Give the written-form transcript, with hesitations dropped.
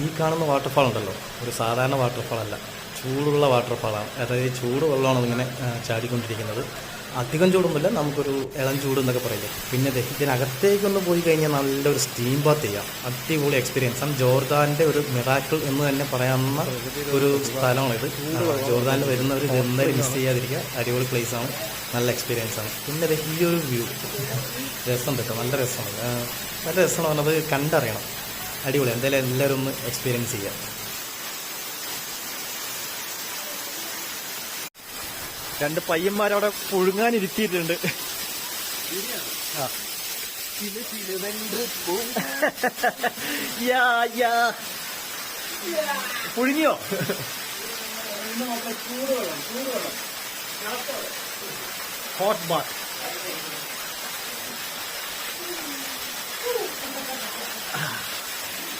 ഈ കാണുന്ന വാട്ടർഫാൾ ഉണ്ടല്ലോ, ഒരു സാധാരണ വാട്ടർഫാൾ അല്ല, ചൂടുള്ള വാട്ടർഫാളാണ്. അതായത് ചൂട് വെള്ളമാണ് ഇങ്ങനെ ചാടിക്കൊണ്ടിരിക്കുന്നത്. അധികം ചൂടൊന്നുമില്ല, നമുക്കൊരു ഇളം ചൂട് എന്നൊക്കെ പറയില്ലേ. പിന്നെ ഇതിനകത്തേക്കൊന്ന് പോയി കഴിഞ്ഞാൽ നല്ലൊരു സ്റ്റീം ബാത്ത് ചെയ്യാം. അടിപൊളി എക്സ്പീരിയൻസ് ആണ്. ജോർദാൻ്റെ ഒരു മിറാക്കിൾ എന്ന് തന്നെ പറയാവുന്ന ഒരു സ്ഥലമാണിത്. ജോർദാനിൽ വരുന്നവർ ഇത് എന്തായാലും മിസ് ചെയ്യാതിരിക്കുക. അടിപൊളി പ്ലേസാണ്, നല്ല എക്സ്പീരിയൻസ് ആണ്. പിന്നെ ഈ ഒരു വ്യൂ രസം കിട്ടും, നല്ല രസമാണ്. നല്ല രസമാണ് പറഞ്ഞത്, കണ്ടറിയണം. അടിപൊളി. എന്തായാലും എല്ലാവരും ഒന്ന് എക്സ്പീരിയൻസ് ചെയ്യാം. രണ്ട് പയ്യന്മാരവിടെ പുഴുങ്ങാനിരുത്തിയിട്ടുണ്ട്. പുഴുങ്ങിയോ? ഹോട്ട് ബാത്ത്.